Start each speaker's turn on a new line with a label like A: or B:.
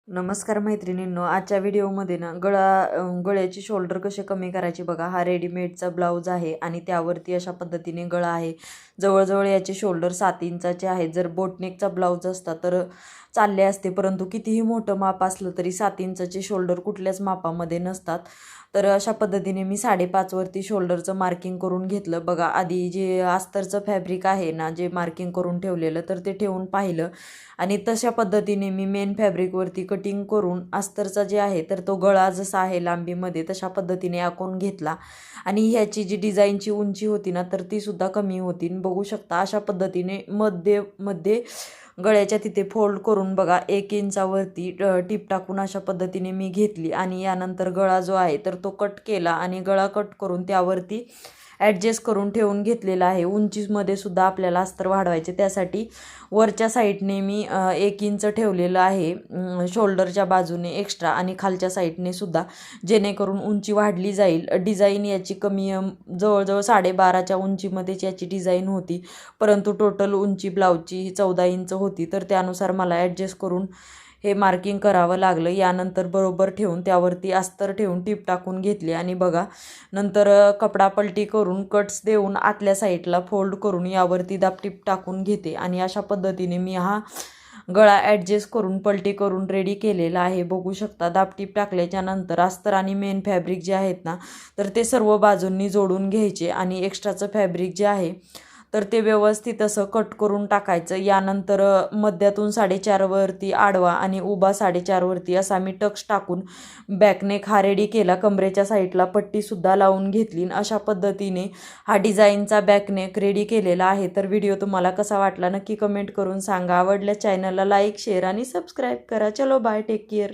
A: नमस्कार मैत्रिणींनो, आजच्या व्हिडिओमध्ये ना गळ्याची शोल्डर कसे कमी करायचे बघा. हा रेडीमेडचा ब्लाऊज आहे आणि त्यावरती अशा पद्धतीने गळा आहे. जवळजवळ याचे शोल्डर 7 इंचाचे आहेत. जर बोटनेकचा ब्लाऊज असता तर चालले असते, परंतु कितीही मोठं माप असलं तरी 7 इंचाचे शोल्डर कुठल्याच मापामध्ये नसतात. तर अशा पद्धतीने मी 5.5 वरती शोल्डरचं मार्किंग करून घेतलं बघा. आधी जे अस्तरचं फॅब्रिक आहे ना, जे मार्किंग करून ठेवलेलं, तर ते ठेवून पाहिलं आणि तशा पद्धतीने मी मेन फॅब्रिकवरती कटिंग करून अस्तरचा जे आहे तर तो गळा जसा आहे लांबीमध्ये तशा पद्धतीने आखून घेतला. आणि ह्याची जी डिझाईनची उंची होती ना, तर ती सुद्धा कमी होती. बघू शकता अशा पद्धतीने मध्ये मध्ये गळ्याच्या तिथे फोल्ड करून बघा 1 इंचावरती टीप टाकून अशा पद्धतीने मी घेतली. आणि यानंतर गळा जो आहे तर तो कट केला आणि गळा कट करून त्यावरती ॲडजस्ट करून ठेवून घेतलेला आहे. उंचीमध्ये सुद्धा आपल्याला अस्तर वाढवायचे, त्यासाठी वरच्या साईडने मी 1 इंच ठेवलेलं आहे शोल्डरच्या बाजूने एक्स्ट्रा आणि खालच्या साईडने सुद्धा, जेणेकरून उंची वाढली जाईल. डिझाईन याची कमी जवळजवळ 12.5च्या उंचीमध्येच याची डिझाईन होती, परंतु टोटल उंची ब्लाऊजची 14 इंच होती. तर त्यानुसार मला ॲडजस्ट करून हे मार्किंग करावं लागलं. यानंतर बरोबर ठेवून त्यावरती अस्तर ठेवून टीप टाकून घेतली आणि बघा नंतर कपडा पलटी करून कट्स देऊन आतल्या साईडला फोल्ड करून यावरती दाबटीप टाकून घेते. आणि अशा पद्धतीने मी हा गळा ॲडजस्ट करून पलटी करून रेडी केलेला आहे. बघू शकता दाबटीप टाकल्याच्या नंतर अस्तर आणि मेन फॅब्रिक जे आहेत ना, तर ते सर्व बाजूंनी जोडून घ्यायचे आणि एक्स्ट्राचं फॅब्रिक जे आहे तर ते व्यवस्थित असं कट करून टाकायचं. यानंतर मध्यातून 4.5 वरती आडवा आणि उभा 4.5 वरती असा मी टक्स टाकून बॅकनेक हा रेडी केला. कमरेच्या साईडला पट्टीसुद्धा लावून घेतली. अशा पद्धतीने हा डिझाईनचा बॅकनेक रेडी केलेला आहे. तर व्हिडिओ तुम्हाला कसा वाटला नक्की कमेंट करून सांगा. आवडल्या चॅनलला लाईक, शेअर आणि सबस्क्राईब करा. चलो बाय, टेक केअर.